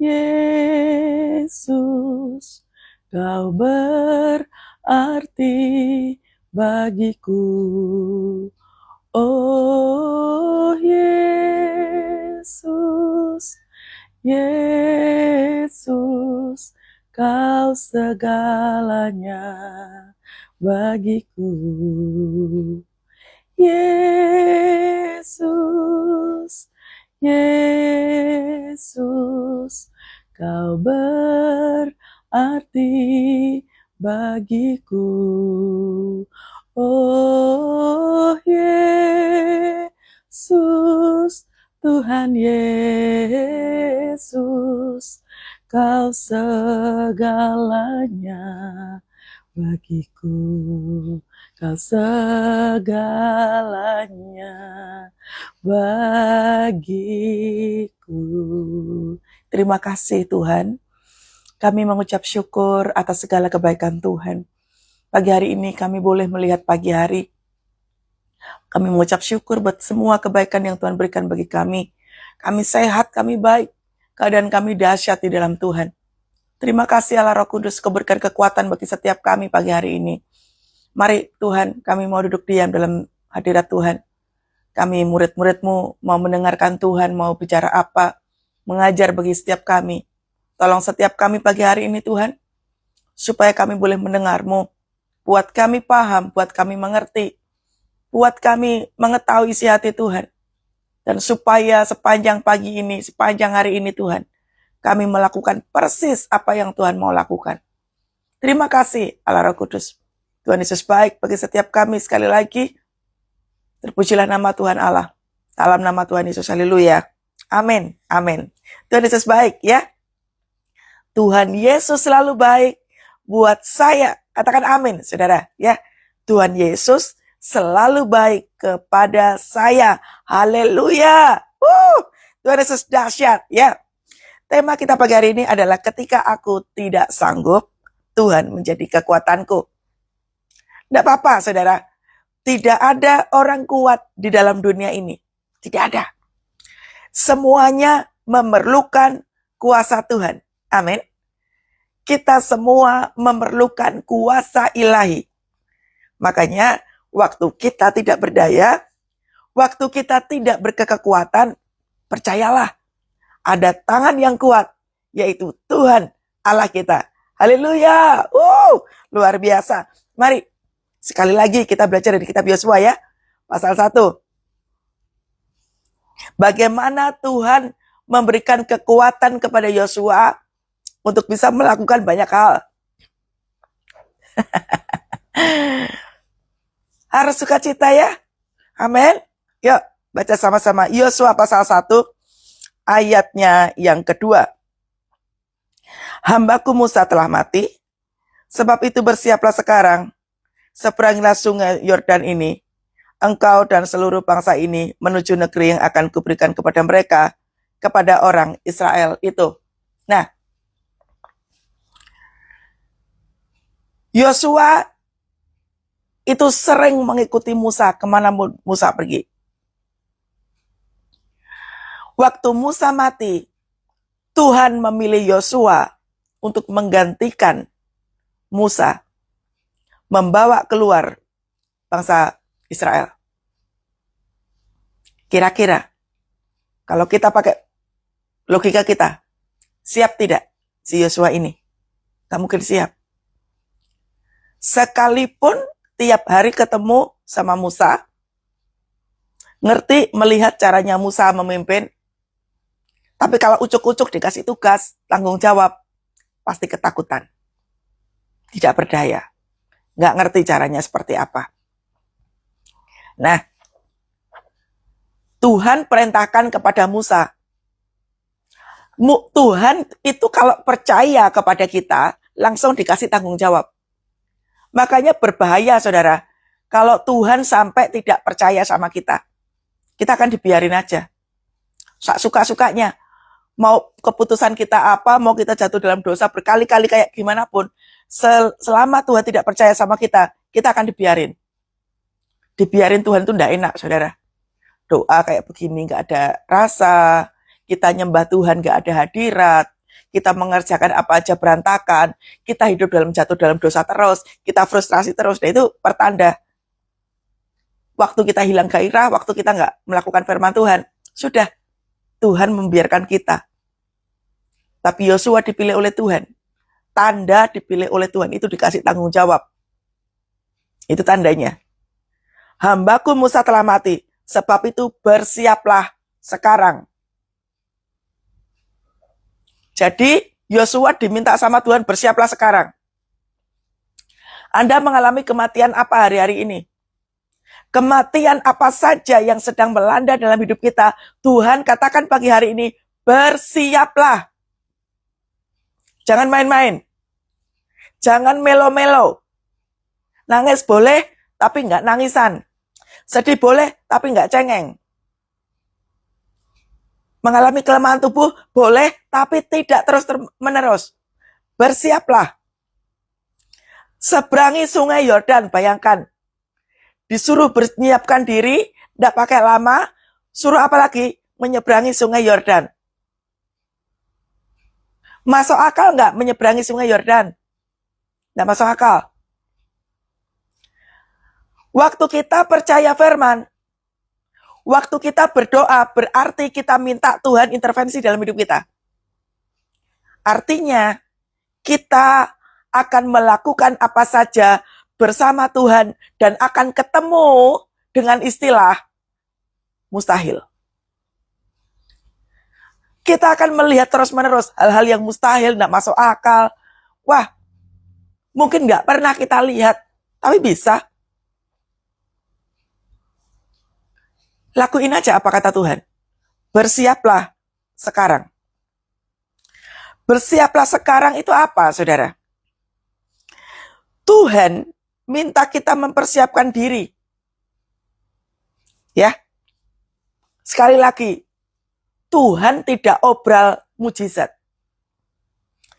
Yesus, Kau berarti bagiku. Oh Yesus, Yesus, Kau segalanya bagiku. Yesus, Yesus, Kau berarti bagiku. Oh Yesus, Tuhan Yesus, Kau segalanya bagiku. Kau segalanya bagiku. Terima kasih Tuhan. Kami mengucap syukur atas segala kebaikan Tuhan. Pagi hari ini kami boleh melihat pagi hari. Kami mengucap syukur buat semua kebaikan yang Tuhan berikan bagi kami. Kami sehat, kami baik. Keadaan kami dahsyat di dalam Tuhan. Terima kasih Allah Roh Kudus, Kau berikan kekuatan bagi setiap kami pagi hari ini. Mari Tuhan, kami mau duduk diam dalam hadirat Tuhan. Kami murid-murid-Mu mau mendengarkan Tuhan, mau bicara apa, mengajar bagi setiap kami. Tolong setiap kami pagi hari ini Tuhan, supaya kami boleh mendengar-Mu. Buat kami paham, buat kami mengerti, buat kami mengetahui isi hati Tuhan. Dan supaya sepanjang pagi ini, sepanjang hari ini Tuhan, kami melakukan persis apa yang Tuhan mau lakukan. Terima kasih Allah Roh Kudus. Tuhan Yesus baik bagi setiap kami sekali lagi. Terpujilah nama Tuhan Allah. Dalam nama Tuhan Yesus, haleluya. Amin, amin. Tuhan Yesus baik ya. Tuhan Yesus selalu baik buat saya. Katakan amin, saudara ya. Tuhan Yesus selalu baik kepada saya. Haleluya. Tuhan Yesus dahsyat ya. Tema kita pagi hari ini adalah ketika aku tidak sanggup, Tuhan menjadi kekuatanku. Tidak apa-apa saudara. Tidak ada orang kuat di dalam dunia ini. Tidak ada. Semuanya memerlukan kuasa Tuhan. Amin. Kita semua memerlukan kuasa ilahi. Makanya waktu kita tidak berdaya, waktu kita tidak berkekuatan, percayalah, ada tangan yang kuat, yaitu Tuhan Allah kita. Haleluya. Luar biasa. Mari, sekali lagi kita belajar dari kitab Yosua ya. Pasal 1. Bagaimana Tuhan memberikan kekuatan kepada Yosua untuk bisa melakukan banyak hal. Harus sukacita ya. Amin. Yuk, baca sama-sama Yosua pasal 1 ayatnya yang kedua. Hambaku Musa telah mati, sebab itu bersiaplah sekarang, seberangilah sungai Yordan ini, engkau dan seluruh bangsa ini menuju negeri yang akan kuberikan kepada mereka, kepada orang Israel itu. Nah, Yosua itu sering mengikuti Musa kemana Musa pergi. Waktu Musa mati, Tuhan memilih Yosua untuk menggantikan Musa, membawa keluar bangsa Israel. Kira-kira, kalau kita pakai logika kita, siap tidak si Yosua ini? Gak mungkin siap. Sekalipun tiap hari ketemu sama Musa, ngerti melihat caranya Musa memimpin, tapi kalau ucuk-ucuk dikasih tugas, tanggung jawab, pasti ketakutan. Tidak berdaya. Nggak ngerti caranya seperti apa. Nah, Tuhan perintahkan kepada Musa. Tuhan itu kalau percaya kepada kita, langsung dikasih tanggung jawab. Makanya berbahaya, saudara. Kalau Tuhan sampai tidak percaya sama kita akan dibiarin aja. Suka-sukanya. Mau keputusan kita apa, mau kita jatuh dalam dosa berkali-kali kayak gimana pun, selama Tuhan tidak percaya sama kita akan dibiarin. Dibiarin Tuhan itu enggak enak, saudara. Doa kayak begini enggak ada rasa, kita nyembah Tuhan enggak ada hadirat, kita mengerjakan apa aja berantakan, kita hidup jatuh dalam dosa terus, kita frustrasi terus, nah itu pertanda. Waktu kita hilang gairah, waktu kita nggak melakukan firman Tuhan, sudah, Tuhan membiarkan kita. Tapi Yosua dipilih oleh Tuhan. Tanda dipilih oleh Tuhan, itu dikasih tanggung jawab. Itu tandanya. Hambaku Musa telah mati, sebab itu bersiaplah sekarang. Jadi Yosua diminta sama Tuhan, bersiaplah sekarang. Anda mengalami kematian apa hari-hari ini? Kematian apa saja yang sedang melanda dalam hidup kita, Tuhan katakan pagi hari ini, bersiaplah. Jangan main-main. Jangan melo-melo. Nangis boleh, tapi nggak nangisan. Sedih boleh, tapi nggak cengeng. Mengalami kelemahan tubuh boleh, tapi tidak terus-menerus. Bersiaplah. Seberangi sungai Yordan, bayangkan. Disuruh menyiapkan diri, tidak pakai lama, suruh apa lagi? Menyeberangi sungai Yordan. Masuk akal nggak menyeberangi sungai Yordan? Nggak masuk akal. Waktu kita percaya firman, waktu kita berdoa, berarti kita minta Tuhan intervensi dalam hidup kita. Artinya, kita akan melakukan apa saja bersama Tuhan dan akan ketemu dengan istilah mustahil. Kita akan melihat terus-menerus hal-hal yang mustahil, tidak masuk akal. Wah, mungkin nggak pernah kita lihat, tapi bisa. Lakuin aja apa kata Tuhan. Bersiaplah sekarang. Bersiaplah sekarang itu apa, saudara? Tuhan minta kita mempersiapkan diri. Ya. Sekali lagi, Tuhan tidak obral mujizat.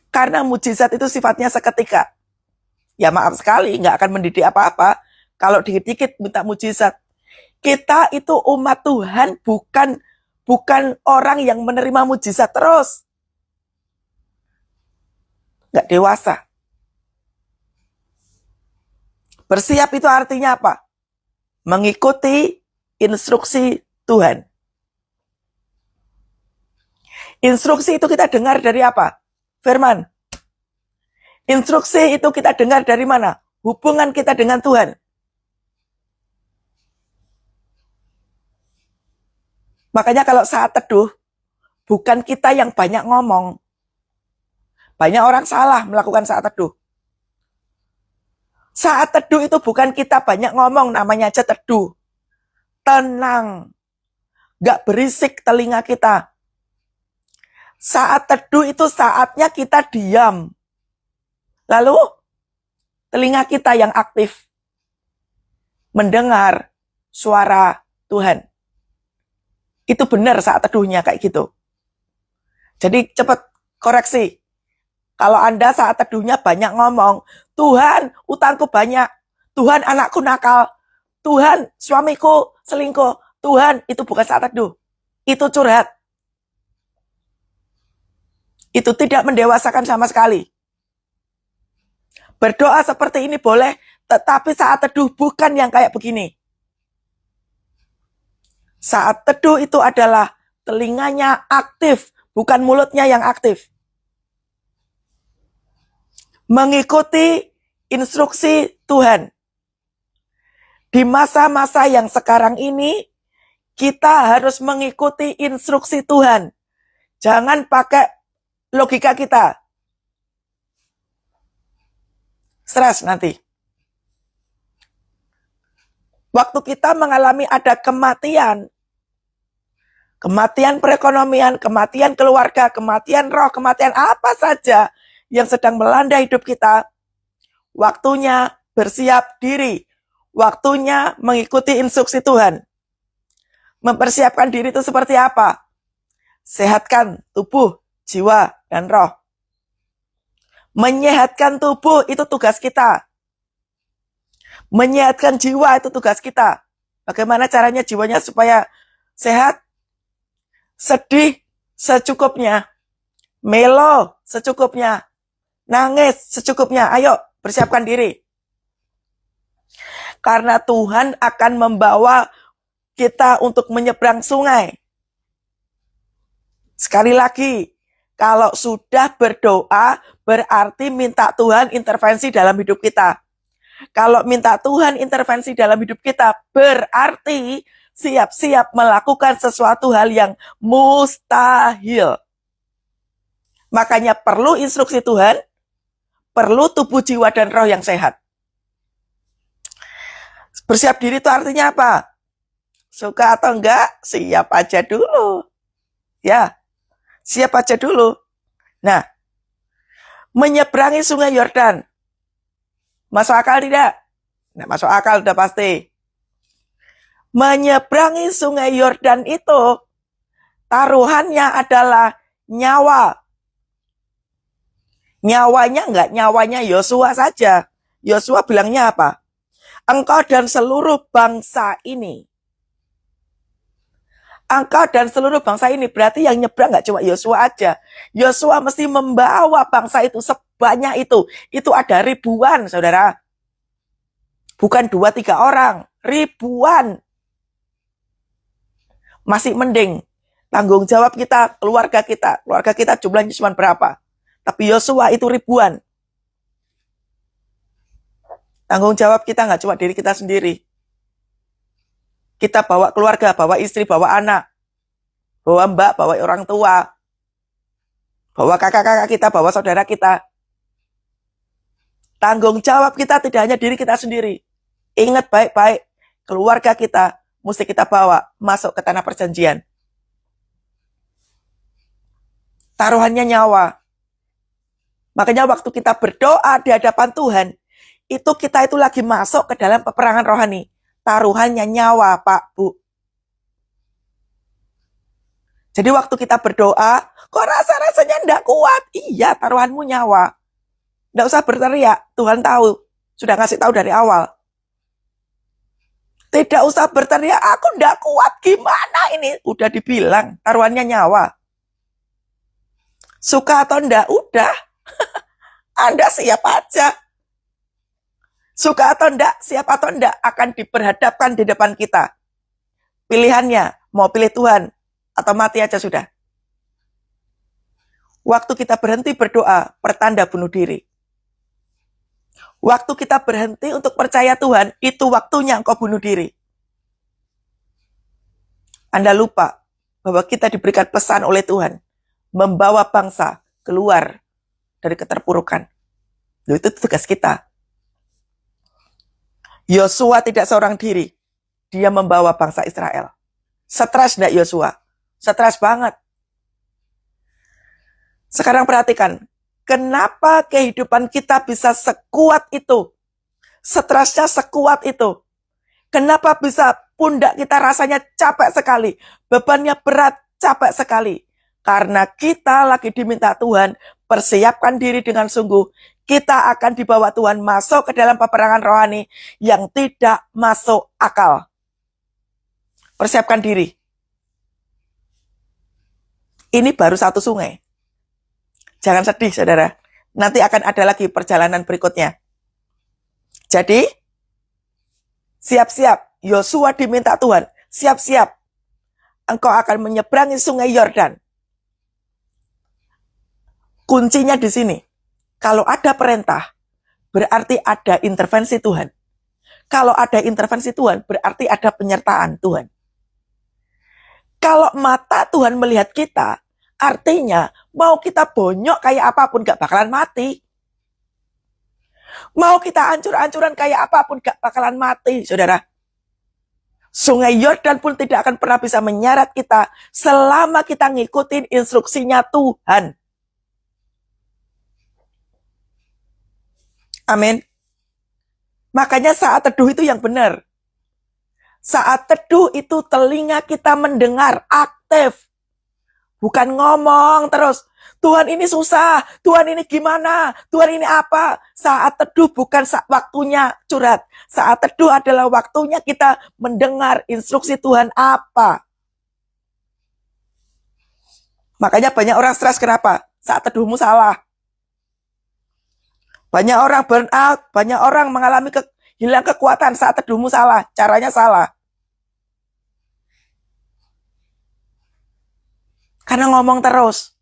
Karena mujizat itu sifatnya seketika. Ya maaf sekali, nggak akan mendidik apa-apa kalau dikit-dikit minta mujizat. Kita itu umat Tuhan, bukan orang yang menerima mujizat terus. Nggak dewasa. Bersiap itu artinya apa? Mengikuti instruksi Tuhan. Instruksi itu kita dengar dari apa? Firman. Instruksi itu kita dengar dari mana? Hubungan kita dengan Tuhan. Makanya kalau saat teduh, bukan kita yang banyak ngomong. Banyak orang salah melakukan saat teduh. Saat teduh itu bukan kita banyak ngomong, namanya aja teduh. Tenang. Gak berisik telinga kita. Saat teduh itu saatnya kita diam. Lalu, telinga kita yang aktif. Mendengar suara Tuhan. Itu benar saat teduhnya kayak gitu. Jadi cepat koreksi. Kalau Anda saat teduhnya banyak ngomong, Tuhan utangku banyak, Tuhan anakku nakal, Tuhan suamiku selingkuh, Tuhan itu bukan saat teduh. Itu curhat. Itu tidak mendewasakan sama sekali. Berdoa seperti ini boleh, tetapi saat teduh bukan yang kayak begini. Saat teduh itu adalah telinganya aktif, bukan mulutnya yang aktif. Mengikuti instruksi Tuhan. Di masa-masa yang sekarang ini, kita harus mengikuti instruksi Tuhan. Jangan pakai logika kita. Stres nanti. Waktu kita mengalami ada kematian perekonomian, kematian keluarga, kematian roh, kematian apa saja yang sedang melanda hidup kita, waktunya bersiap diri, waktunya mengikuti instruksi Tuhan. Mempersiapkan diri itu seperti apa? Sehatkan tubuh, jiwa, dan roh. Menyehatkan tubuh itu tugas kita. Menyehatkan jiwa itu tugas kita. Bagaimana caranya jiwanya supaya sehat? Sedih secukupnya. melo secukupnya, nangis secukupnya. Ayo, persiapkan diri. Karena Tuhan akan membawa kita untuk menyeberang sungai. Sekali lagi, kalau sudah berdoa, berarti minta Tuhan intervensi dalam hidup kita. Kalau minta Tuhan intervensi dalam hidup kita, berarti siap-siap melakukan sesuatu hal yang mustahil. Makanya perlu instruksi Tuhan, perlu tubuh, jiwa, dan roh yang sehat. Bersiap diri itu artinya apa? Suka atau enggak, siap aja dulu. Ya, siap aja dulu. Nah, menyeberangi sungai Yordan. Masuk akal tidak? Nah, masuk akal udah pasti. Menyeberangi sungai Yordan itu, taruhannya adalah nyawa. Nyawanya enggak, nyawanya Yosua saja. Yosua bilangnya apa? Engkau dan seluruh bangsa ini. Engkau dan seluruh bangsa ini, berarti yang nyebrang enggak cuma Yosua aja. Yosua mesti membawa bangsa itu sebanyak itu. Itu ada ribuan, saudara. Bukan 2-3 orang, ribuan. Masih mending. Tanggung jawab kita, keluarga kita. Keluarga kita jumlahnya cuma berapa? Tapi Yosua itu ribuan. Tanggung jawab kita nggak cuma diri kita sendiri. Kita bawa keluarga, bawa istri, bawa anak. Bawa mbak, bawa orang tua. Bawa kakak-kakak kita, bawa saudara kita. Tanggung jawab kita tidak hanya diri kita sendiri. Ingat baik-baik, keluarga kita mesti kita bawa masuk ke tanah perjanjian. Taruhannya nyawa. Makanya waktu kita berdoa di hadapan Tuhan, kita itu lagi masuk ke dalam peperangan rohani. Taruhannya nyawa, Pak, Bu. Jadi waktu kita berdoa, kok rasa-rasanya enggak kuat? Iya, taruhanmu nyawa. Enggak usah berteriak, Tuhan tahu. Sudah ngasih tahu dari awal. Tidak usah berteriak, aku enggak kuat, gimana ini? Udah dibilang, taruhannya nyawa. Suka atau enggak? Udah. Anda siap aja. Suka atau enggak, siap atau enggak, akan diperhadapkan di depan kita. Pilihannya, mau pilih Tuhan, atau mati aja sudah. Waktu kita berhenti berdoa, pertanda bunuh diri. Waktu kita berhenti untuk percaya Tuhan, itu waktunya engkau bunuh diri. Anda lupa bahwa kita diberikan pesan oleh Tuhan, membawa bangsa keluar dari keterpurukan. Itu tugas kita. Yosua tidak seorang diri. Dia membawa bangsa Israel. Stres enggak Yosua? Stres banget. Sekarang perhatikan, kenapa kehidupan kita bisa sekuat itu? Stresnya sekuat itu. Kenapa bisa pundak kita rasanya capek sekali? Bebannya berat, capek sekali. Karena kita lagi diminta Tuhan, persiapkan diri dengan sungguh. Kita akan dibawa Tuhan masuk ke dalam peperangan rohani yang tidak masuk akal. Persiapkan diri. Ini baru satu sungai. Jangan sedih, saudara. Nanti akan ada lagi perjalanan berikutnya. Jadi, siap-siap. Yosua diminta Tuhan, siap-siap. Engkau akan menyeberangi sungai Yordan. Kuncinya di sini. Kalau ada perintah, berarti ada intervensi Tuhan. Kalau ada intervensi Tuhan, berarti ada penyertaan Tuhan. Kalau mata Tuhan melihat kita, artinya mau kita bonyok kayak apapun gak bakalan mati. Mau kita hancur-hancuran kayak apapun gak bakalan mati, saudara. Sungai Yordan pun tidak akan pernah bisa menyeret kita selama kita ngikutin instruksinya Tuhan. Amin. Makanya saat teduh itu yang benar. Saat teduh itu telinga kita mendengar, aktif. Bukan ngomong terus, Tuhan ini susah, Tuhan ini gimana, Tuhan ini apa. Saat teduh bukan waktunya curhat. Saat teduh adalah waktunya kita mendengar instruksi Tuhan apa. Makanya banyak orang stres, kenapa? saat teduhmu salah. Banyak orang burn out, banyak orang mengalami hilang kekuatan saat teduhmu salah, caranya salah. Karena ngomong terus.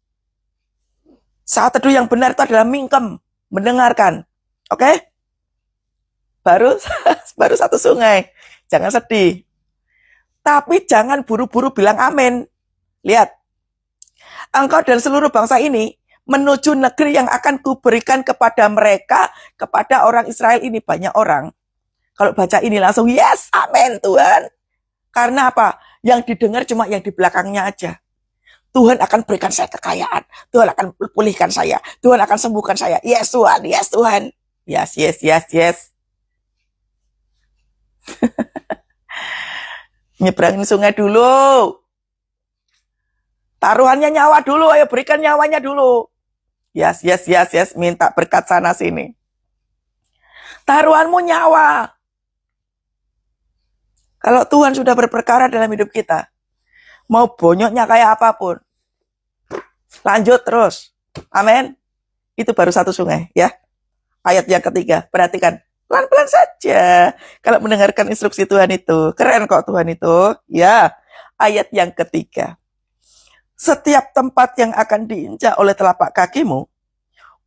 Saat teduh yang benar itu adalah mingkem, mendengarkan. Oke? Baru baru satu sungai. Jangan sedih. Tapi jangan buru-buru bilang amin. Lihat. Engkau dan seluruh bangsa ini menuju negeri yang akan kuberikan kepada mereka, kepada orang Israel ini. Banyak orang. Kalau baca ini langsung, yes, amin Tuhan. Karena apa? Yang didengar cuma yang di belakangnya aja. Tuhan akan berikan saya kekayaan. Tuhan akan pulihkan saya. Tuhan akan sembuhkan saya. Yes Tuhan, yes Tuhan. Yes, yes, yes, yes. Nyebrangin sungai dulu. Taruhannya nyawa dulu, ayo berikan nyawanya dulu. Yes, yes, yes, yes. Minta berkat sana sini. Taruhanmu nyawa. Kalau Tuhan sudah berperkara dalam hidup kita, mau bonyoknya kayak apapun, lanjut terus. Amin. Itu baru satu sungai, ya. Ayat yang ketiga, perhatikan. Pelan-pelan saja. Kalau mendengarkan instruksi Tuhan itu, keren kok Tuhan itu. Ya, ayat yang ketiga. Setiap tempat yang akan diinjak oleh telapak kakimu,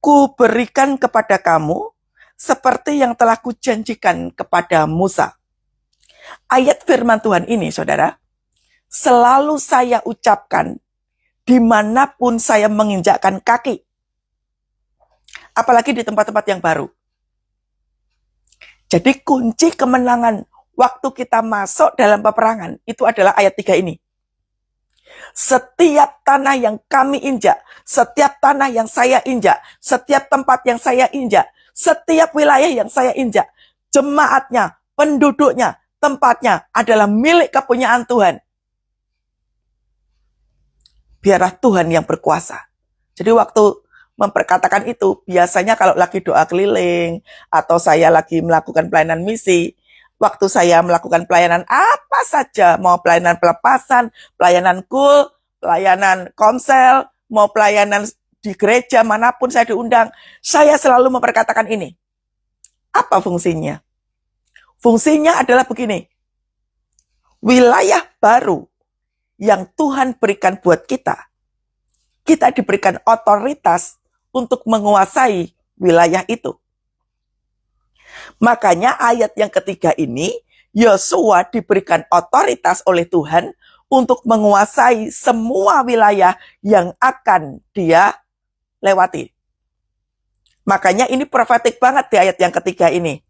ku berikan kepada kamu, seperti yang telah kujanjikan kepada Musa. Ayat firman Tuhan ini, saudara, selalu saya ucapkan dimanapun saya menginjakkan kaki. Apalagi di tempat-tempat yang baru. Jadi kunci kemenangan waktu kita masuk dalam peperangan, itu adalah ayat 3 ini. Setiap tanah yang kami injak, setiap tanah yang saya injak, setiap tempat yang saya injak, setiap wilayah yang saya injak, jemaatnya, penduduknya, tempatnya adalah milik kepunyaan Tuhan. Biarlah Tuhan yang berkuasa. Jadi waktu memperkatakan itu, biasanya kalau lagi doa keliling, atau saya lagi melakukan pelayanan misi, waktu saya melakukan pelayanan apa saja, mau pelayanan pelepasan, pelayanan kul, pelayanan komsel, mau pelayanan di gereja manapun saya diundang, saya selalu memperkatakan ini. Apa fungsinya? Fungsinya adalah begini. Wilayah baru yang Tuhan berikan buat kita, kita diberikan otoritas untuk menguasai wilayah itu. Makanya ayat yang ketiga ini, Yosua diberikan otoritas oleh Tuhan untuk menguasai semua wilayah yang akan dia lewati. Makanya ini profetik banget di ayat yang ketiga ini.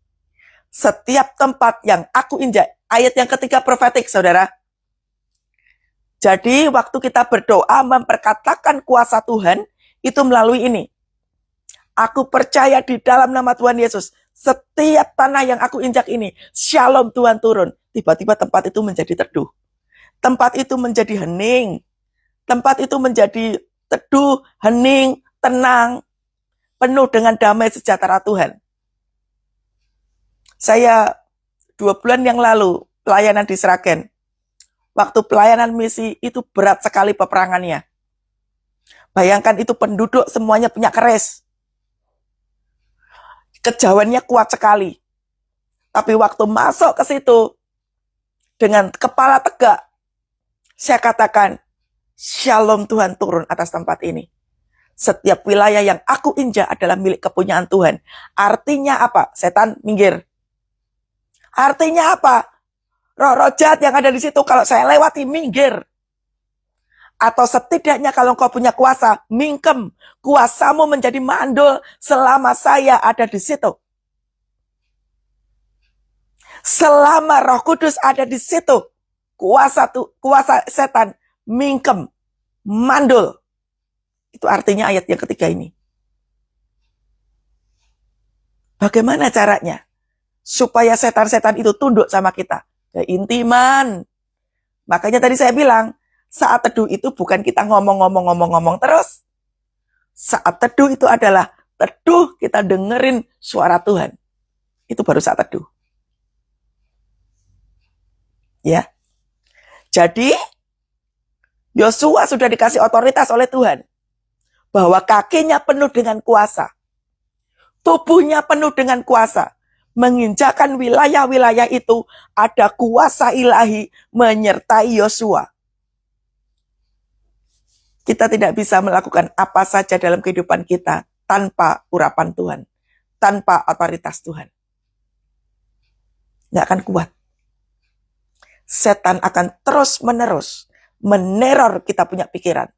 Setiap tempat yang aku injak, ayat yang ketiga profetik, saudara. Jadi waktu kita berdoa memperkatakan kuasa Tuhan, itu melalui ini. Aku percaya di dalam nama Tuhan Yesus, setiap tanah yang aku injak ini, shalom Tuhan turun. Tiba-tiba tempat itu menjadi teduh. Tempat itu menjadi hening. Tempat itu menjadi teduh, hening, tenang, penuh dengan damai sejahtera Tuhan. Saya 2 bulan yang lalu pelayanan di Sragen. Waktu pelayanan misi itu berat sekali peperangannya. Bayangkan itu penduduk semuanya punya keris. Kejauhannya kuat sekali. Tapi waktu masuk ke situ, dengan kepala tegak, saya katakan, shalom Tuhan turun atas tempat ini. Setiap wilayah yang aku injak adalah milik kepunyaan Tuhan. Artinya apa? Setan minggir. Artinya apa? Roh-roh jahat yang ada di situ kalau saya lewati minggir. Atau setidaknya kalau engkau punya kuasa, mingkem. Kuasamu menjadi mandul selama saya ada di situ. Selama Roh Kudus ada di situ, kuasa setan mingkem, mandul. Itu artinya ayat yang ketiga ini. Bagaimana caranya? Supaya setan-setan itu tunduk sama kita. Keintiman. Makanya tadi saya bilang, saat teduh itu bukan kita ngomong terus. Saat teduh itu adalah teduh kita dengerin suara Tuhan. Itu baru saat teduh. Ya. Jadi, Yosua sudah dikasih otoritas oleh Tuhan. bahwa kakinya penuh dengan kuasa, tubuhnya penuh dengan kuasa, menginjakan wilayah-wilayah itu, ada kuasa ilahi menyertai Yosua. Kita tidak bisa melakukan apa saja dalam kehidupan kita tanpa urapan Tuhan, tanpa otoritas Tuhan. Nggak akan kuat. Setan akan terus-menerus meneror kita punya pikiran.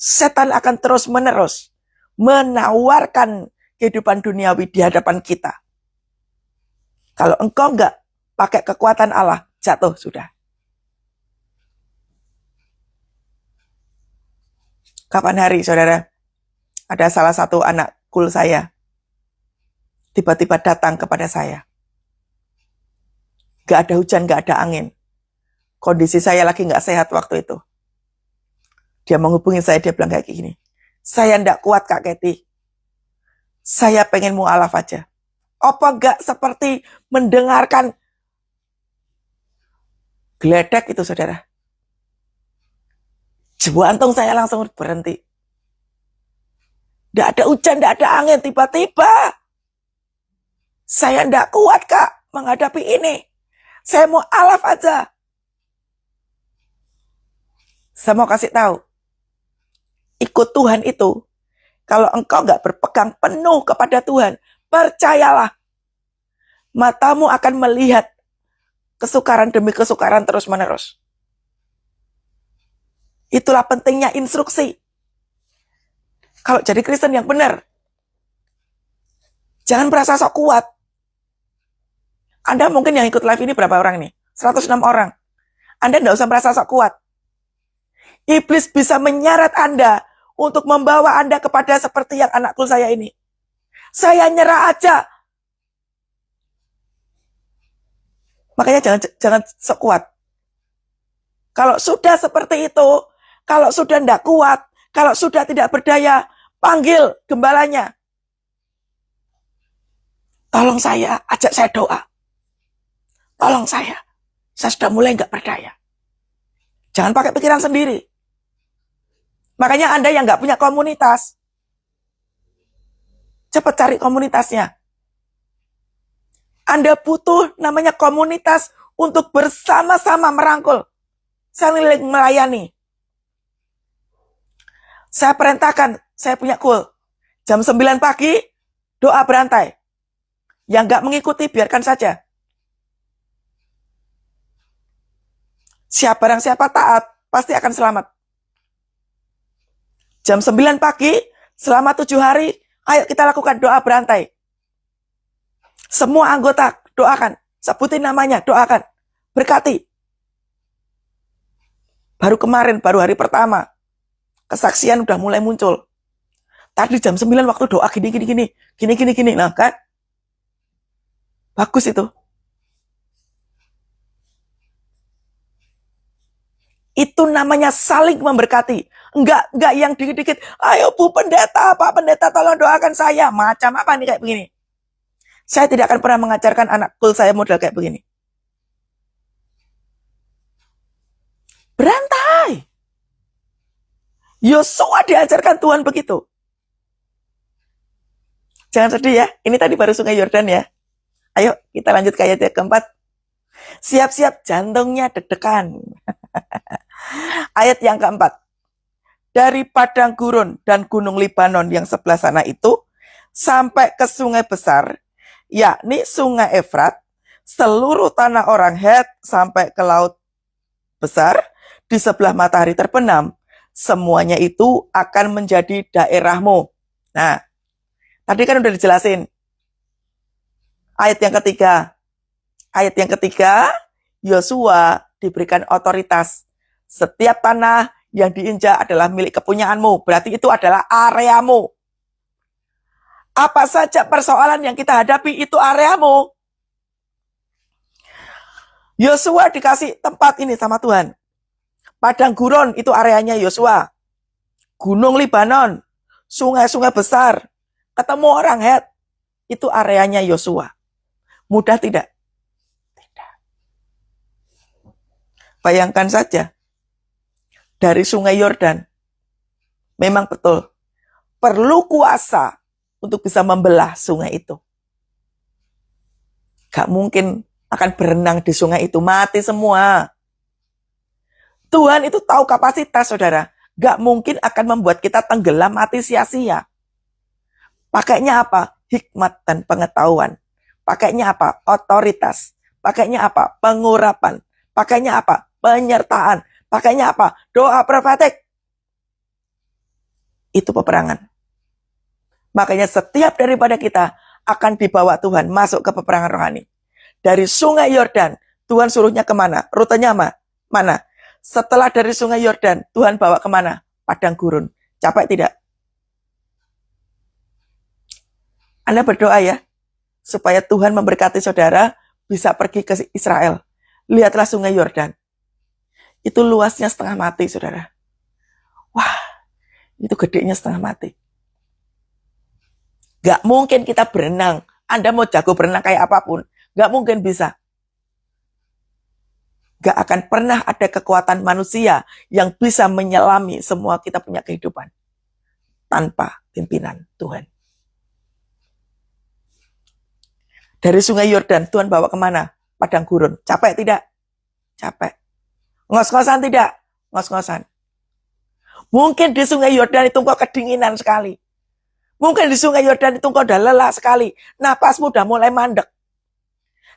Setan akan terus-menerus menawarkan kehidupan duniawi di hadapan kita. Kalau engkau enggak pakai kekuatan Allah, jatuh sudah. Kapan hari, saudara, ada salah satu anak kul saya, tiba-tiba datang kepada saya. Gak ada hujan, gak ada angin. Kondisi saya lagi gak sehat waktu itu. Dia menghubungi saya, dia bilang kayak gini, saya ndak kuat Kak Keti. Saya pengen mu'alaf aja. Apa gak seperti mendengarkan geledek itu, saudara? Jantung saya langsung berhenti. Ndak ada hujan, ndak ada angin, tiba-tiba saya ndak kuat Kak menghadapi ini. Saya mau alaf aja. Saya mau kasih tahu, ikut Tuhan itu, kalau engkau nggak berpegang penuh kepada Tuhan, percayalah, matamu akan melihat kesukaran demi kesukaran terus-menerus. Itulah pentingnya instruksi. Kalau jadi Kristen yang benar, jangan merasa sok kuat. Anda mungkin yang ikut live ini berapa orang nih? 106 orang. Anda nggak usah merasa sok kuat. Iblis bisa menyeret Anda untuk membawa Anda kepada seperti yang anakku saya ini. Saya nyerah aja. Makanya jangan sok kuat. Kalau sudah seperti itu, kalau sudah tidak kuat, kalau sudah tidak berdaya, panggil gembalanya. Tolong saya, ajak saya doa. Tolong saya sudah mulai nggak berdaya. Jangan pakai pikiran sendiri. Makanya Anda yang nggak punya komunitas, cepat cari komunitasnya. Anda butuh namanya komunitas untuk bersama-sama merangkul, saling melayani. Saya perintahkan, saya punya kul. Jam 9 pagi, doa berantai. Yang nggak mengikuti, biarkan saja. Barang siapa taat, pasti akan selamat. Jam 9 pagi, selama 7 hari, ayo kita lakukan doa berantai. Semua anggota doakan, sebutin namanya, doakan, berkati. Baru kemarin, baru hari pertama, kesaksian udah mulai muncul. Tadi jam 9 waktu doa gini. Nah kan? Bagus itu. Itu namanya saling memberkati. Enggak yang dikit-dikit, ayo Bu Pendeta, Pak Pendeta tolong doakan saya. Macam apa nih kayak begini? Saya tidak akan pernah mengajarkan anak kul saya model kayak begini. Berantai. Yosua diajarkan Tuhan begitu. Jangan sedih ya, ini tadi baru Sungai Yordan ya. Ayo kita lanjut ke ayat yang keempat. Siap-siap jantungnya deg-degan. Ayat yang keempat. Dari padang gurun dan gunung Libanon yang sebelah sana itu, sampai ke sungai besar, yakni sungai Efrat, seluruh tanah orang Het sampai ke laut besar, di sebelah matahari terbenam, semuanya itu akan menjadi daerahmu. Nah, tadi kan udah dijelasin. Ayat yang ketiga, Yosua diberikan otoritas. Setiap tanah yang diinjak adalah milik kepunyaanmu. Berarti itu adalah areamu. Apa saja persoalan yang kita hadapi itu areamu. Yosua dikasih tempat ini sama Tuhan. Padang gurun itu areanya Yosua. Gunung Libanon, sungai-sungai besar, ketemu orang Het, itu areanya Yosua. Mudah tidak? Tidak. Bayangkan saja. Dari sungai Yordan, memang betul, perlu kuasa untuk bisa membelah sungai itu. Gak mungkin akan berenang di sungai itu, mati semua. Tuhan itu tahu kapasitas, saudara. Gak mungkin akan membuat kita tenggelam mati sia-sia. Pakainya apa? Hikmat dan pengetahuan. Pakainya apa? Otoritas. Pakainya apa? Pengurapan. Pakainya apa? Penyertaan. Pakainya apa? Doa profetik. Itu peperangan. Makanya setiap daripada kita akan dibawa Tuhan masuk ke peperangan rohani. Dari sungai Yordan, Tuhan suruhnya kemana? Rutenya mana? Setelah dari sungai Yordan, Tuhan bawa kemana? Padang gurun. Capek tidak? Anda berdoa ya, supaya Tuhan memberkati saudara bisa pergi ke Israel. Lihatlah sungai Yordan. Itu luasnya setengah mati, saudara. Wah, itu gedenya setengah mati. Gak mungkin kita berenang. Anda mau jago berenang kayak apapun, gak mungkin bisa. Gak akan pernah ada kekuatan manusia yang bisa menyelami semua kita punya kehidupan tanpa pimpinan Tuhan. Dari sungai Yordan, Tuhan bawa kemana? Padang gurun. Capek tidak? Capek. Ngos-ngosan tidak? Ngos-ngosan. Mungkin di sungai Yordan itu kau kedinginan sekali. Mungkin di sungai Yordan itu kau udah lelah sekali. Napasmu udah mulai mandek.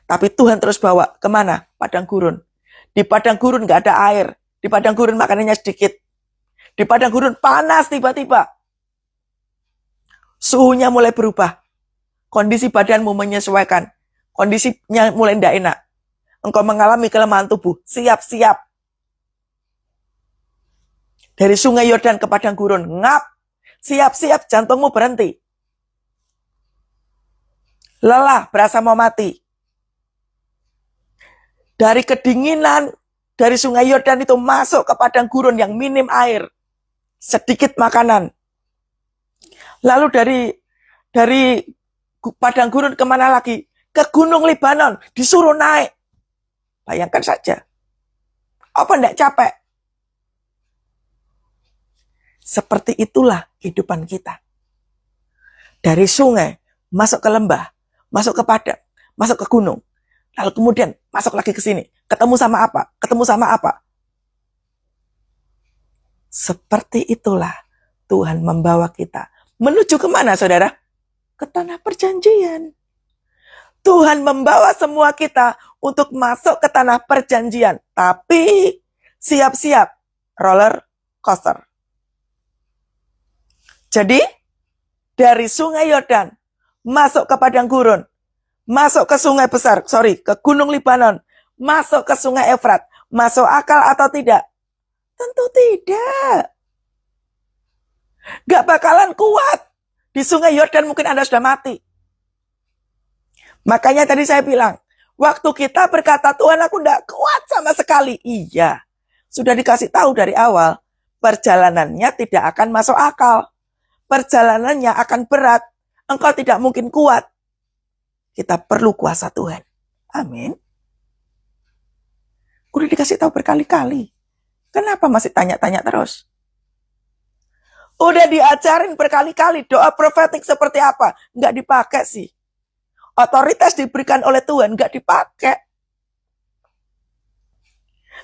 Tapi Tuhan terus bawa kemana? Padang gurun. Di padang gurun gak ada air. Di padang gurun makanannya sedikit. Di padang gurun panas tiba-tiba. Suhunya mulai berubah. Kondisi badanmu menyesuaikan. Kondisinya mulai tidak enak. Engkau mengalami kelemahan tubuh. Siap-siap. Dari sungai Yordan ke padang gurun. Ngap. Siap-siap jantungmu berhenti. Lelah, berasa mau mati. Dari kedinginan, dari sungai Yordan itu masuk ke padang gurun yang minim air. Sedikit makanan. Lalu dari padang gurun kemana lagi? Ke Gunung Libanon. Disuruh naik. Bayangkan saja. Apa enggak capek? Seperti itulah kehidupan kita. Dari sungai, masuk ke lembah, masuk ke padang, masuk ke gunung. Lalu kemudian masuk lagi ke sini. Ketemu sama apa? Ketemu sama apa? Seperti itulah Tuhan membawa kita. Menuju kemana, saudara? Ke tanah perjanjian. Tuhan membawa semua kita untuk masuk ke tanah perjanjian. Tapi siap-siap roller coaster. Jadi, dari sungai Yordan, masuk ke padang gurun, masuk ke sungai besar, ke Gunung Libanon, masuk ke sungai Efrat, masuk akal atau tidak? Tentu tidak. Gak bakalan kuat. Di sungai Yordan mungkin Anda sudah mati. Makanya tadi saya bilang, waktu kita berkata, Tuhan aku gak kuat sama sekali. Iya, sudah dikasih tahu dari awal, perjalanannya tidak akan masuk akal. Perjalanannya akan berat. Engkau tidak mungkin kuat. Kita perlu kuasa Tuhan. Amin. Udah dikasih tahu berkali-kali. Kenapa masih tanya-tanya terus? Udah diajarin berkali-kali doa profetik seperti apa. Nggak dipakai sih. Otoritas diberikan oleh Tuhan. Nggak dipakai.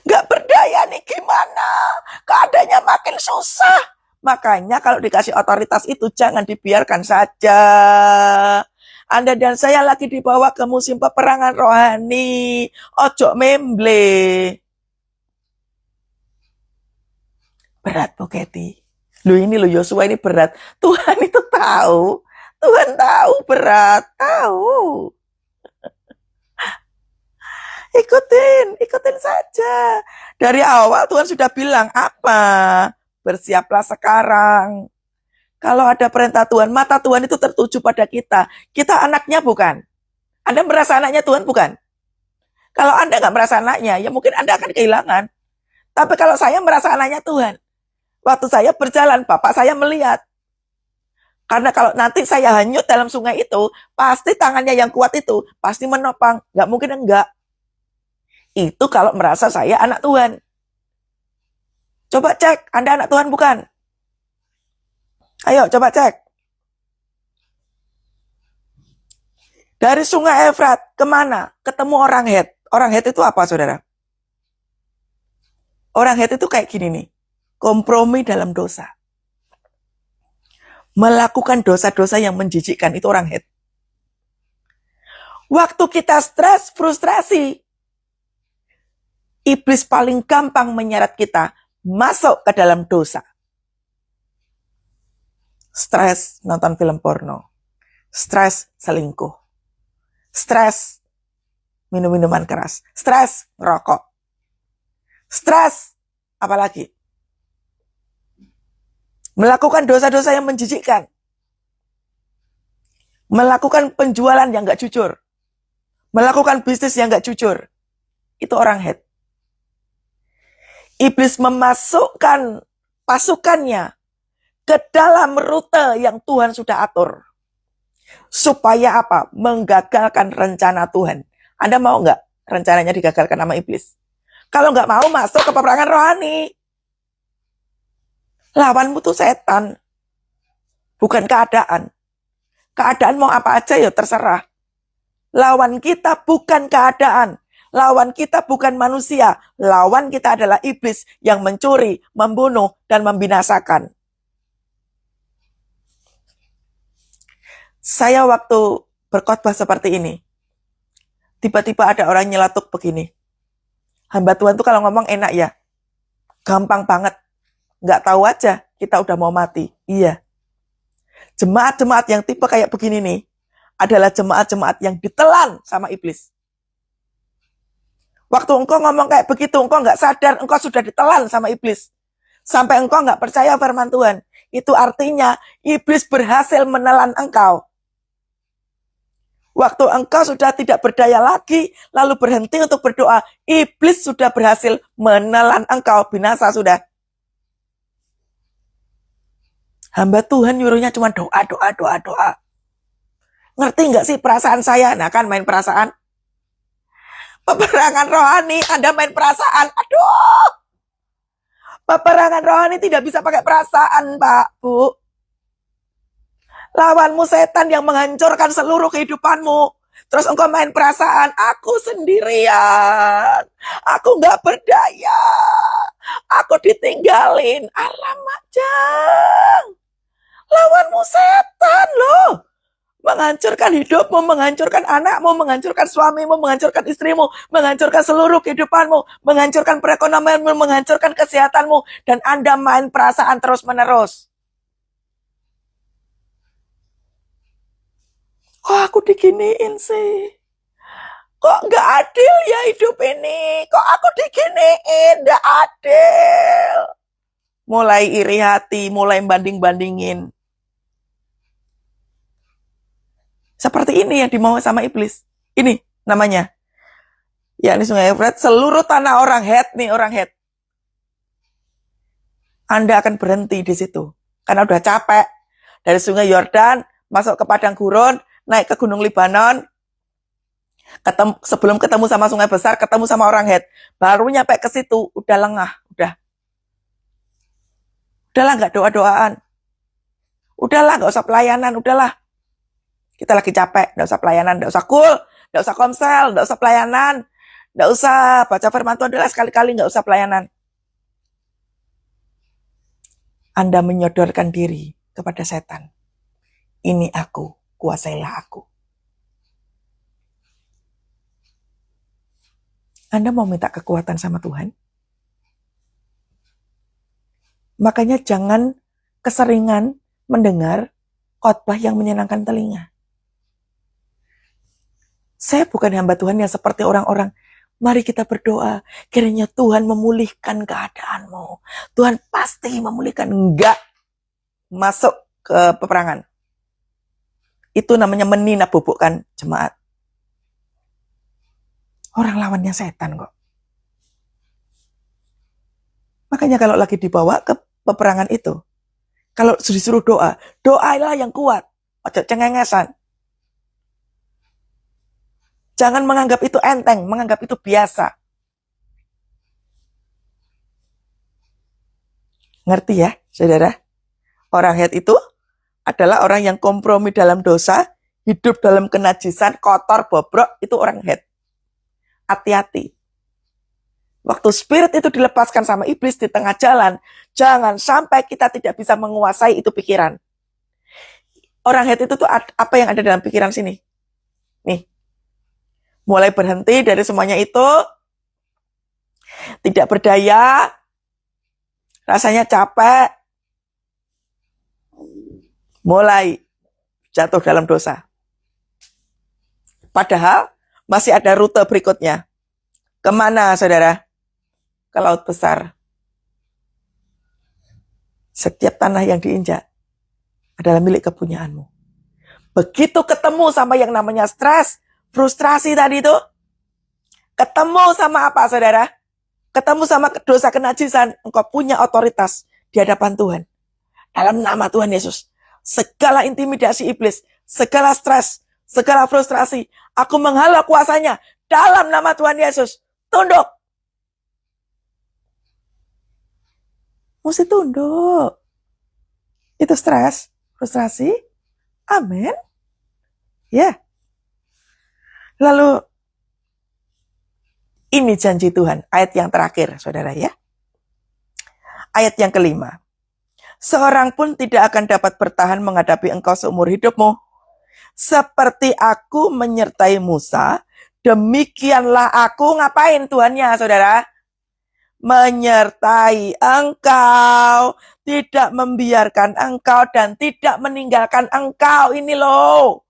Nggak berdaya nih gimana. Keadaannya makin susah. Makanya kalau dikasih otoritas itu jangan dibiarkan saja. Anda dan saya lagi dibawa ke musim peperangan rohani. Ojo memble. Berat Bu Keti. Ini Yosua ini berat. Tuhan itu tahu. Tuhan tahu berat. Tahu. Ikutin saja. Dari awal Tuhan sudah bilang apa? Bersiaplah sekarang. Kalau ada perintah Tuhan, mata Tuhan itu tertuju pada kita. Kita anaknya bukan. Anda merasa anaknya Tuhan bukan? Kalau Anda nggak merasa anaknya, ya mungkin Anda akan kehilangan. Tapi kalau saya merasa anaknya Tuhan, waktu saya berjalan, Bapak saya melihat. Karena kalau nanti saya hanyut dalam sungai itu, pasti tangannya yang kuat itu, pasti menopang. Nggak mungkin enggak. Itu kalau merasa saya anak Tuhan. Coba cek, Anda anak Tuhan bukan? Ayo coba cek. Dari Sungai Efrat kemana? Ketemu orang Het. Orang Het itu apa, saudara? Orang Het itu kayak gini nih. Kompromi dalam dosa. Melakukan dosa-dosa yang menjijikkan, itu orang Het. Waktu kita stres, frustrasi, iblis paling gampang menyeret kita masuk ke dalam dosa. Stres nonton film porno. Stres selingkuh. Stres minum minuman keras. Stres ngerokok. Stres apalagi? Melakukan dosa-dosa yang menjijikkan. Melakukan penjualan yang gak jujur. Melakukan bisnis yang gak jujur. Itu orang Het. Iblis memasukkan pasukannya ke dalam rute yang Tuhan sudah atur. Supaya apa? Menggagalkan rencana Tuhan. Anda mau nggak rencananya digagalkan sama iblis? Kalau nggak mau, masuk ke peperangan rohani. Lawanmu tuh setan. Bukan keadaan. Keadaan mau apa aja ya terserah. Lawan kita bukan keadaan. Lawan kita bukan manusia. Lawan kita adalah iblis yang mencuri, membunuh, dan membinasakan. Saya waktu berkhotbah seperti ini, tiba-tiba ada orang nyeletuk begini. Hamba Tuhan tuh kalau ngomong enak ya. Gampang banget. Nggak tahu aja kita udah mau mati. Iya. Jemaat-jemaat yang tipe kayak begini nih, adalah jemaat-jemaat yang ditelan sama iblis. Waktu engkau ngomong kayak begitu, engkau nggak sadar engkau sudah ditelan sama iblis. Sampai engkau nggak percaya firman Tuhan. Itu artinya iblis berhasil menelan engkau. Waktu engkau sudah tidak berdaya lagi, lalu berhenti untuk berdoa, iblis sudah berhasil menelan engkau, binasa sudah. Hamba Tuhan nyuruhnya cuma doa. Ngerti nggak sih perasaan saya? Nah kan main perasaan. Peperangan rohani, Anda main perasaan. Aduh. Peperangan rohani tidak bisa pakai perasaan, Pak, Bu. Lawanmu setan yang menghancurkan seluruh kehidupanmu. Terus engkau main perasaan, aku sendirian. Aku gak berdaya. Aku ditinggalin. Alamak, Jang. Lawanmu setan loh. Menghancurkan hidupmu, menghancurkan anakmu, menghancurkan suamimu, menghancurkan istrimu, menghancurkan seluruh kehidupanmu, menghancurkan perekonomianmu, menghancurkan kesehatanmu. Dan Anda main perasaan terus-menerus. Kok aku diginiin sih? Kok gak adil ya hidup ini? Kok aku diginiin? Gak adil. Mulai iri hati, mulai banding-bandingin. Seperti ini yang dimau sama iblis. Ini namanya. Ya ini Sungai Efrat, seluruh tanah orang Het nih, orang Het. Anda akan berhenti di situ. Karena udah capek. Dari Sungai Yordan, masuk ke Padang Gurun, naik ke Gunung Libanon, sebelum ketemu sama Sungai Besar, ketemu sama orang Het. Baru nyampe ke situ, udah lengah, udahlah nggak doa-doaan, udahlah nggak usah pelayanan, udahlah. Kita lagi capek, nggak usah pelayanan, nggak usah cool, nggak usah komsel, nggak usah pelayanan, nggak usah baca firman Tuhan, udahlah sekali-kali nggak usah pelayanan. Anda menyodorkan diri kepada setan. Ini aku, kuasailah aku. Anda mau minta kekuatan sama Tuhan? Makanya jangan keseringan mendengar khotbah yang menyenangkan telinga. Saya bukan hamba Tuhan yang seperti orang-orang. Mari kita berdoa, kiranya Tuhan memulihkan keadaanmu. Tuhan pasti memulihkan. Enggak. Masuk ke peperangan. Itu namanya meninabobokan jemaat. Orang lawannya setan kok. Makanya kalau lagi dibawa ke peperangan itu, kalau disuruh doa, doailah yang kuat. Ojo cengengesan. Jangan menganggap itu enteng, menganggap itu biasa. Ngerti ya, saudara? Orang Het itu adalah orang yang kompromi dalam dosa, hidup dalam kenajisan, kotor, bobrok, itu orang head. Hati-hati. Waktu spirit itu dilepaskan sama iblis di tengah jalan, jangan sampai kita tidak bisa menguasai itu pikiran. Orang head itu tuh apa yang ada dalam pikiran sini? Nih, mulai berhenti dari semuanya itu, tidak berdaya, rasanya capek, mulai jatuh dalam dosa. Padahal masih ada rute berikutnya. Kemana, saudara? Ke laut besar. Setiap tanah yang diinjak adalah milik kepunyaanmu. Begitu ketemu sama yang namanya stres, frustrasi tadi itu, ketemu sama apa, saudara? Ketemu sama dosa kenajisan, engkau punya otoritas di hadapan Tuhan. Dalam nama Tuhan Yesus, segala intimidasi iblis, segala stres, segala frustrasi, aku menghalau kuasanya dalam nama Tuhan Yesus. Tunduk. Mesti tunduk. Itu stres, frustrasi. Amin. Ya. Lalu, ini janji Tuhan. Ayat yang terakhir, saudara ya. Ayat yang kelima. Seorang pun tidak akan dapat bertahan menghadapi engkau seumur hidupmu. Seperti aku menyertai Musa, demikianlah aku ngapain Tuhannya, saudara? Menyertai engkau, tidak membiarkan engkau dan tidak meninggalkan engkau. Ini loh.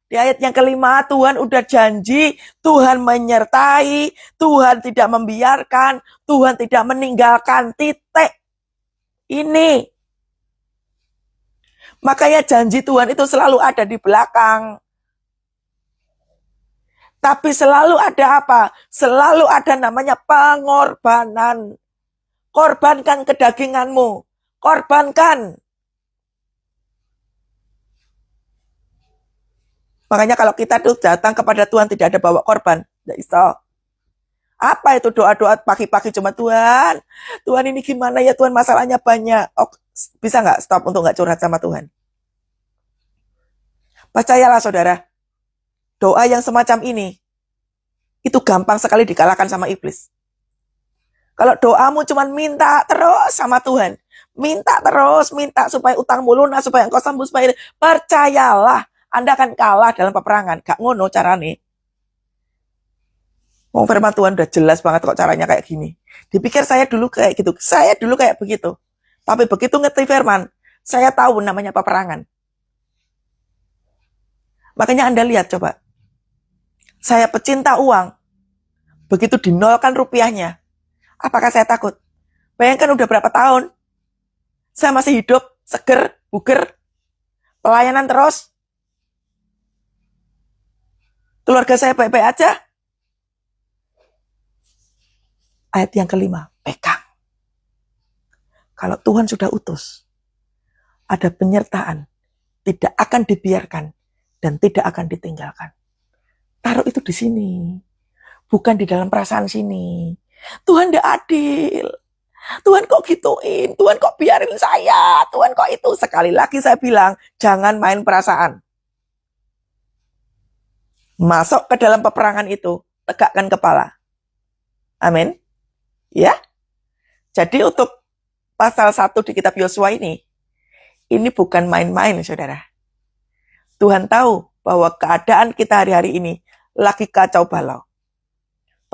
Di ayat yang kelima, Tuhan udah janji, Tuhan menyertai, Tuhan tidak membiarkan, Tuhan tidak meninggalkan, titik. Ini. Makanya janji Tuhan itu selalu ada di belakang. Tapi selalu ada apa? Selalu ada namanya pengorbanan. Korbankan kedaginganmu. Korbankan. Makanya kalau kita tuh datang kepada Tuhan tidak ada bawa korban. Tidak bisa. Apa itu doa-doa pagi-pagi cuma Tuhan? Tuhan ini gimana ya Tuhan, masalahnya banyak. Oh, bisa nggak stop untuk nggak curhat sama Tuhan? Percayalah saudara. Doa yang semacam ini, itu gampang sekali dikalahkan sama iblis. Kalau doamu cuma minta terus sama Tuhan, minta terus, minta supaya utangmu lunas, supaya engkau sembuh, supaya percayalah, Anda akan kalah dalam peperangan. Gak ngono carane. Firman Tuhan udah jelas banget kok caranya kayak gini. Dipikir saya dulu kayak gitu, saya dulu kayak begitu. Tapi begitu ngerti firman, saya tahu namanya peperangan. Makanya Anda lihat coba. Saya pecinta uang. Begitu dinolkan rupiahnya. Apakah saya takut? Bayangkan udah berapa tahun. Saya masih hidup, seger, buger. Pelayanan terus. Keluarga saya baik-baik aja. Ayat yang kelima, pegang. Kalau Tuhan sudah utus, ada penyertaan. Tidak akan dibiarkan dan tidak akan ditinggalkan. Taruh itu di sini. Bukan di dalam perasaan sini. Tuhan tidak adil. Tuhan kok gituin. Tuhan kok biarin saya. Tuhan kok itu. Sekali lagi saya bilang, jangan main perasaan. Masuk ke dalam peperangan itu, tegakkan kepala. Amin. Ya. Jadi untuk pasal 1 di kitab Yosua ini bukan main-main, saudara. Tuhan tahu bahwa keadaan kita hari-hari ini lagi kacau balau.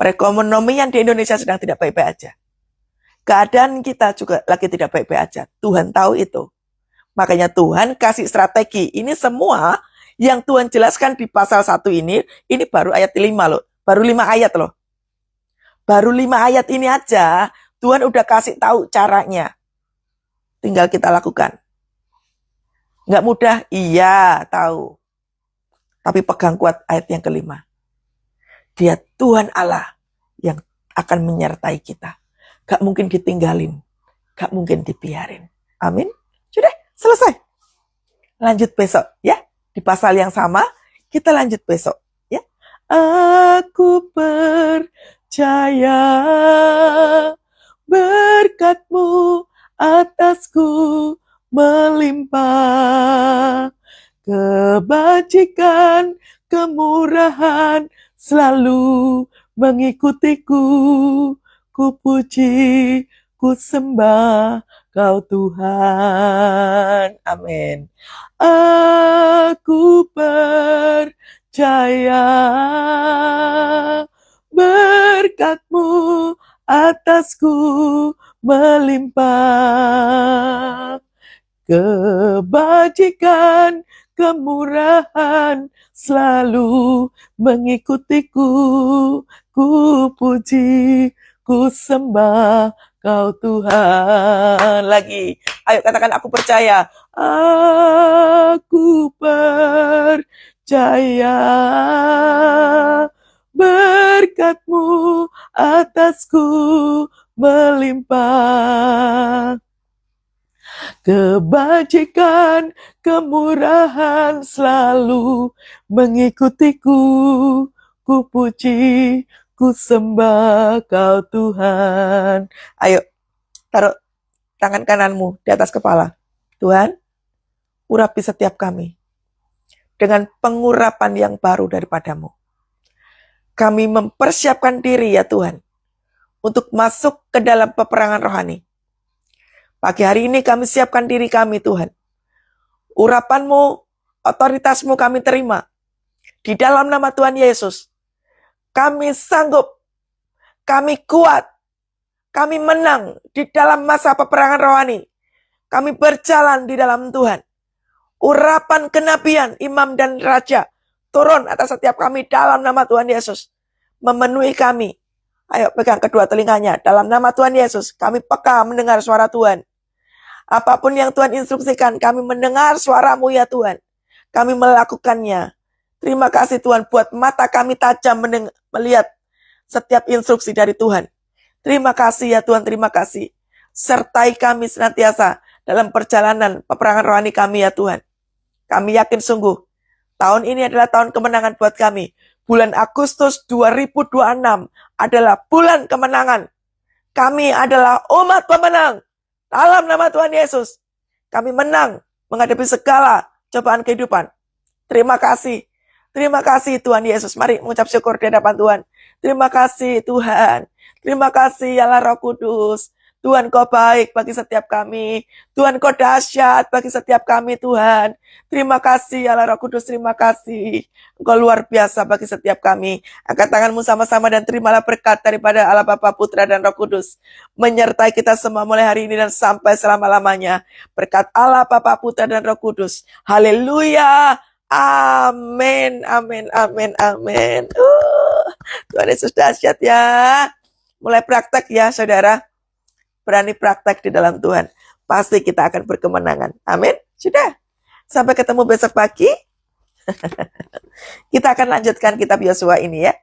Perekonomian di Indonesia sedang tidak baik-baik aja. Keadaan kita juga lagi tidak baik-baik aja. Tuhan tahu itu. Makanya Tuhan kasih strategi. Ini semua yang Tuhan jelaskan di pasal 1 ini baru ayat 5 loh. Baru 5 ayat loh. Baru 5 ayat ini aja, Tuhan udah kasih tahu caranya. Tinggal kita lakukan. Nggak mudah? Iya, tahu. Tapi pegang kuat ayat yang kelima. Dia Tuhan Allah yang akan menyertai kita. Gak mungkin ditinggalin. Gak mungkin dibiarin. Amin. Sudah, selesai. Lanjut besok ya. Di pasal yang sama, kita lanjut besok. Ya. Aku percaya berkat-Mu atasku melimpah. Kebajikan, kemurahan selalu mengikutiku. Ku puji, ku sembah Kau Tuhan. Amin. Aku percaya berkat-Mu atasku melimpah. Kebajikan, kemurahan selalu mengikutiku. Ku puji, ku sembah Kau Tuhan. Lagi, ayo katakan aku percaya. Aku percaya berkat-Mu atasku melimpah. Kebajikan, kemurahan selalu mengikutiku. Ku puji, ku sembah Kau Tuhan. Ayo, taruh tangan kananmu di atas kepala. Tuhan, urapi setiap kami dengan pengurapan yang baru daripada-Mu. Kami mempersiapkan diri ya Tuhan, untuk masuk ke dalam peperangan rohani. Pagi hari ini kami siapkan diri kami Tuhan. Urapan-Mu, otoritas-Mu kami terima. Di dalam nama Tuhan Yesus, kami sanggup, kami kuat, kami menang di dalam masa peperangan rohani. Kami berjalan di dalam Tuhan. Urapan kenabian, imam dan raja, turun atas setiap kami dalam nama Tuhan Yesus. Memenuhi kami. Ayo pegang kedua telinganya. Dalam nama Tuhan Yesus, kami peka mendengar suara Tuhan. Apapun yang Tuhan instruksikan, kami mendengar suara-Mu ya Tuhan. Kami melakukannya. Terima kasih Tuhan buat mata kami tajam melihat setiap instruksi dari Tuhan. Terima kasih ya Tuhan, terima kasih. Sertai kami senantiasa dalam perjalanan peperangan rohani kami ya Tuhan. Kami yakin sungguh, tahun ini adalah tahun kemenangan buat kami. Bulan Agustus 2026 adalah bulan kemenangan. Kami adalah umat pemenang. Dalam nama Tuhan Yesus, kami menang menghadapi segala cobaan kehidupan. Terima kasih Tuhan Yesus. Mari mengucap syukur di hadapan Tuhan. Terima kasih Tuhan. Terima kasih ya Allah Roh Kudus. Tuhan Kau baik bagi setiap kami. Tuhan Kau dahsyat bagi setiap kami Tuhan. Terima kasih ya Allah Roh Kudus. Terima kasih. Engkau luar biasa bagi setiap kami. Angkat tanganmu sama-sama dan terimalah berkat daripada Allah Bapa, Putra dan Roh Kudus. Menyertai kita semua mulai hari ini dan sampai selama-lamanya. Berkat Allah Bapa, Putra dan Roh Kudus. Haleluya. Amin, amin, amin, amin. Tuhan Yesus dahsyat ya. Mulai praktek ya saudara. Berani praktek di dalam Tuhan. Pasti kita akan berkemenangan. Amin. Sudah. Sampai ketemu besok pagi. Kita akan lanjutkan kitab Yosua ini ya.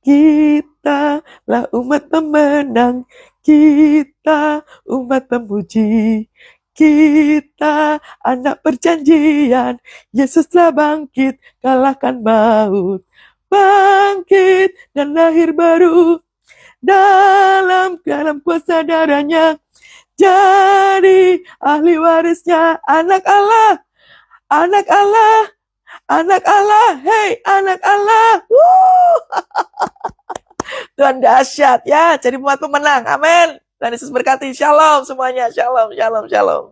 Kita lah umat pemenang. Kita umat pemuji. Kita anak perjanjian. Yesus telah bangkit, kalahkan maut. Bangkit dan lahir baru. Dalam kuasa darahnya, jadi ahli warisnya, anak Allah, anak Allah, anak Allah, hei anak Allah. Tuhan dahsyat ya, jadi buat pemenang, amin. Tuhan Yesus berkati, shalom semuanya, shalom, shalom, shalom.